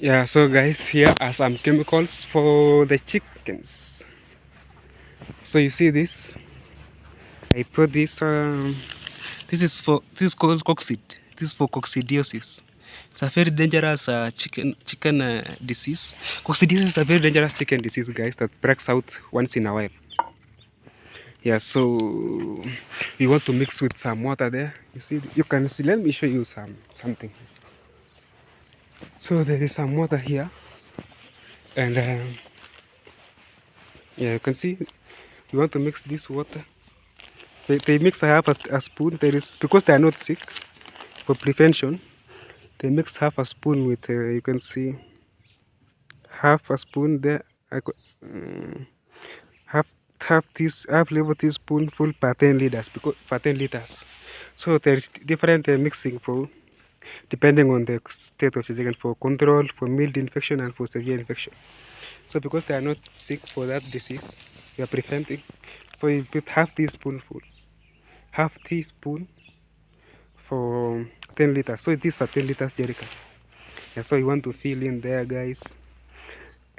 Yeah, so guys, here are some chemicals for the chickens. So you see this? I put this. This is called coccid. This is for coccidiosis. It's a very dangerous chicken disease. Coccidiosis is a very dangerous chicken disease, guys, that breaks out once in a while. Yeah, so we want to mix with some water there. You see, you can see. Let me show you something. So there is some water here, and yeah, you can see. You want to mix this water. They mix half a spoon. There is because they are not sick. For prevention, they mix half a spoon with. You can see half a spoon there. Half half level teaspoonful per 10 liters because per 10 liters. So there is different mixing for depending on the state of the chicken for control, for mild infection, and for severe infection. So because they are not sick for that disease, we are preventing. So you put half teaspoon for 10 liters. So it is a 10 liters jerrycan. Yeah, so you want to fill in there, guys.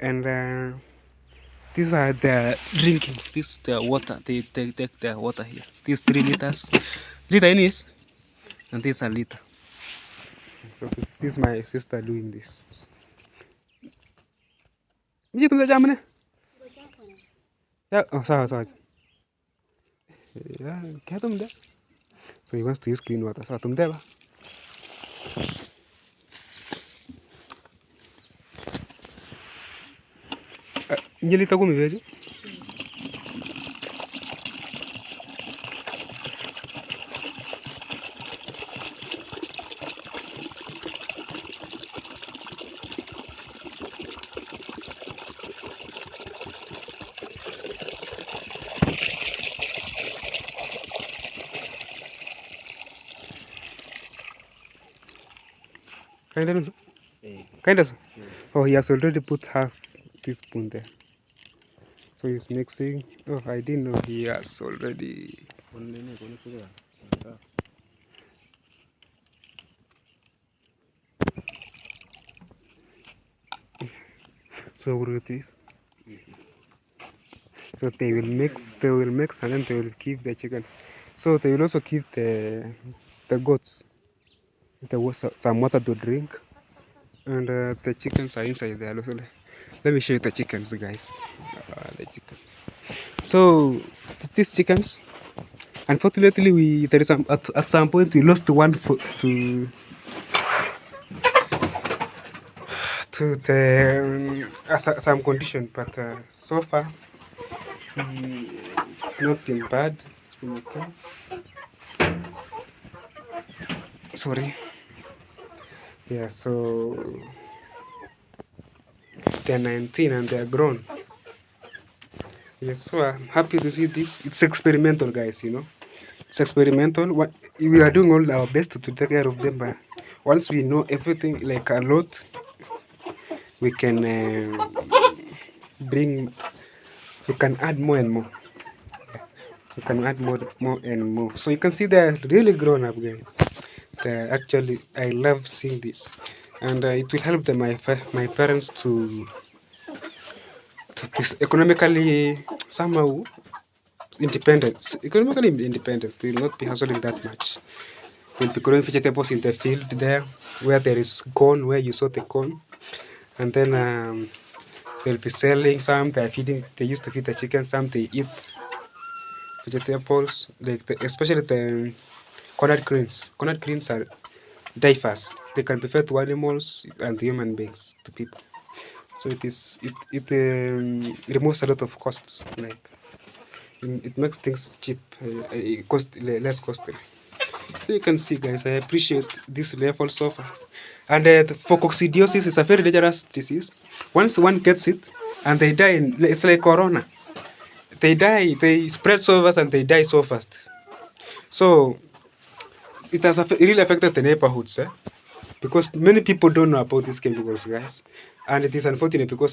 And these are the drinking. This is the water. They take their water here. This 3 liters. Liter in is, and this a liter. So this is my sister doing this. Miji tumda jamane? Yeah, oh sorry. Yeah, kya tumda? So he wants to use clean water. So tumda ba? Inje liter kumi veji? Kind of. Oh, he has already put half teaspoon there. So he's mixing. Oh, I didn't know he has already. So what it is? So they will mix, and then they will keep the chickens. So they will also keep the goats. Some water to drink, and the chickens are inside there. Let me show you the chickens, guys. The chickens. So these chickens, unfortunately, there is at some point we lost one to the some condition, but so far it's not been bad. It's been okay. Sorry. Yeah, so they're 19 and they're grown. Yes, so I'm happy to see this. It's experimental, guys, you know. It's experimental. We are doing all our best to take care of them, but once we know everything, like a lot, we can we can add more and more. We can add more and more. So you can see they're really grown up, guys. Actually, I love seeing this, and it will help them, my parents to be economically somehow independent. Economically independent. They will not be hustling that much. They'll be growing vegetables in the field there, where there is corn, where you saw the corn, and then they'll be selling some. They're feeding. They used to feed the chickens. Some they eat vegetables, like especially the corned greens. Corned greens are diverse. They can be fed to animals and human beings, to people. So it removes a lot of costs. Like it makes things cheap, less costly. So you can see, guys, I appreciate this level so far. And for coccidiosis, it's a very dangerous disease. Once one gets it and they die, it's like corona. They die, they spread so fast and they die so fast. So it has really affected the neighborhoods, because many people don't know about these chemicals, guys. And it is unfortunate because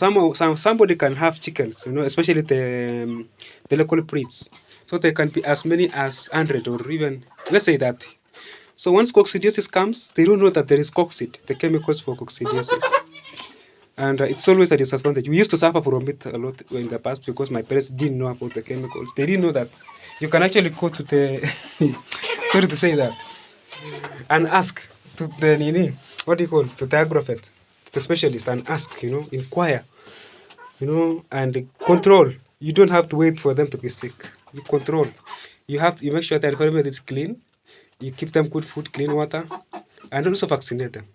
somebody can have chickens, you know, especially the local breeds. So there can be as many as 100 or even, let's say that. So once coccidiosis comes, they don't know that there is coccid, the chemicals for coccidiosis. And it's always a disadvantage. We used to suffer from it a lot in the past because my parents didn't know about the chemicals. They didn't know that you can actually go to the sorry to say that, and ask to the nini, what do you call, to the agrophet, to the specialist, and ask, inquire, and control. You don't have to wait for them to be sick. You control. You make sure the environment is clean. You give them good food, clean water, and also vaccinate them.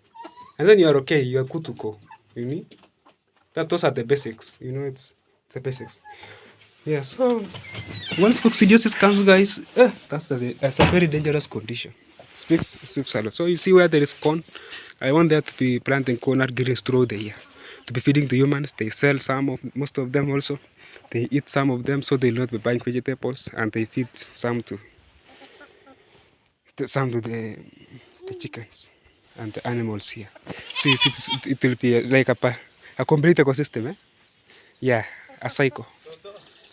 And then you are okay. You are good to go. You need that. Those are the basics. It's the basics. Yeah. So once coccidiosis comes, guys, that's a very dangerous condition. It speaks a lot. So you see where there is corn. I want there to be planting corn or greens throughout the year, to be feeding the humans. They sell most of them also. They eat some of them, so they'll not be buying vegetables, and they feed some to the chickens and the animals here. So you see, it will be like a complete ecosystem. Yeah, a cycle.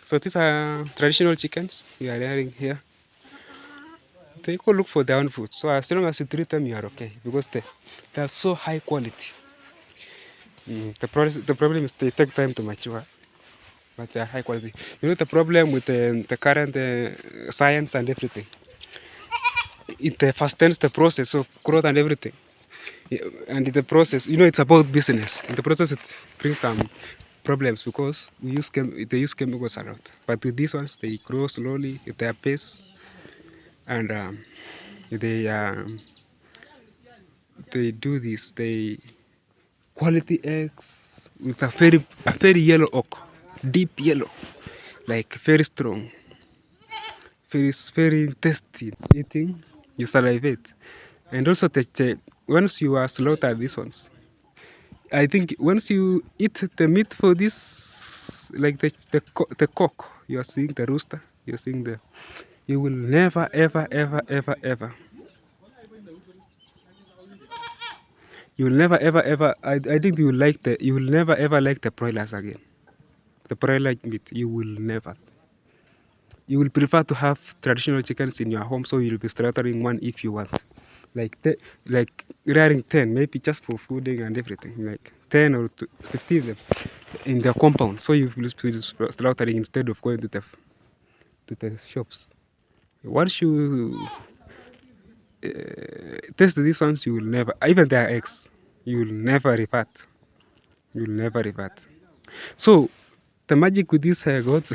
So these are traditional chickens we are rearing here. They go look for their own food. So as long as you treat them, you are okay, because they are so high quality. The problem is they take time to mature, but they are high quality. The problem with the current science and everything, it fastens the process of growth and everything. And in the process, it's about business. In the process, it brings some problems because they use chemicals a lot. But with these ones, they grow slowly at their pace, and they do this. They quality eggs with a very yellow yolk, deep yellow, like very strong, very tasty. Eating, you salivate, and also once you are slaughter these ones, I think once you eat the meat for this, like the cock, you are seeing the rooster, you're seeing you will never ever ever ever ever, you will never ever ever. I think you will never ever like the broilers again. The broiler meat, you will never. You will prefer to have traditional chickens in your home, so you'll be slaughtering one if you want. Like rearing 10, maybe just for fooding and everything, like 10 or 15 in the compound. So you will be slaughtering instead of going to the shops. Once you taste these ones, you will never, even their eggs, you will never revert. You will never revert. So the magic with these goats,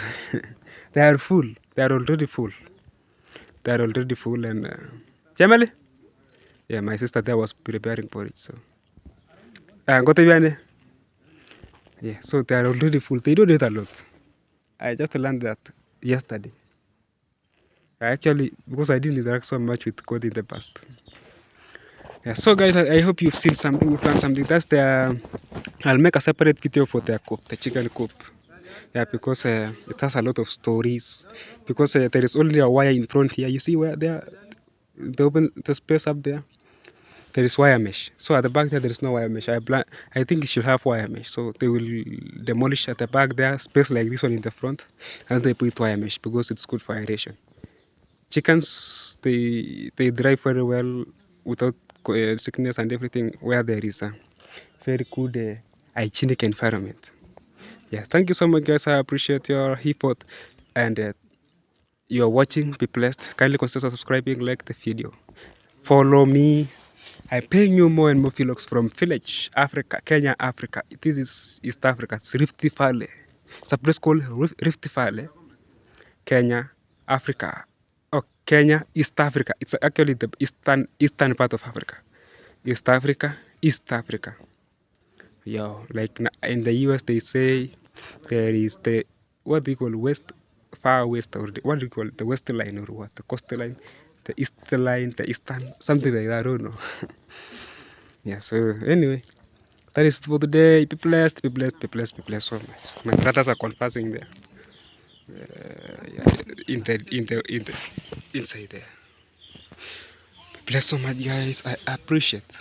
they are full. They are already full. They are already full, and Jamali. Yeah, my sister there was preparing for it. So, got to yeah. So they are already full. They don't eat a lot. I just learned that yesterday. Because I didn't interact so much with code in the past. Yeah. So guys, I hope you've seen something, you've learned something. That's I'll make a separate video for the coop, the chicken coop. Yeah, because it has a lot of stories. Because there is only a wire in front here. You see where the space up there. There is wire mesh. So at the back there is no wire mesh. I think it should have wire mesh. So they will demolish at the back there, space like this one in the front, and they put wire mesh because it's good for aeration. Chickens, they drive very well without sickness and everything where there is a very good hygienic environment. Yeah, thank you so much, guys. I appreciate your effort, and you are watching. Be blessed. Kindly consider subscribing, like the video, follow me. I'm paying you more and more vlogs from Village, Africa, Kenya, Africa. This is East Africa. It's Rift Valley. It's a place called Rift Valley, Kenya, Africa. Oh, Kenya, East Africa. It's actually the eastern part of Africa. East Africa, East Africa. Yo, like in the US, they say there is what do you call far west, or what do you call the west line, or what, the coastal line, the east line, the eastern, something like that. I don't know. Yeah. So anyway, that is for today. Be blessed, be blessed, be blessed, be blessed so much. My brothers are confessing there. Yeah, inside there. Be blessed so much, guys. I appreciate.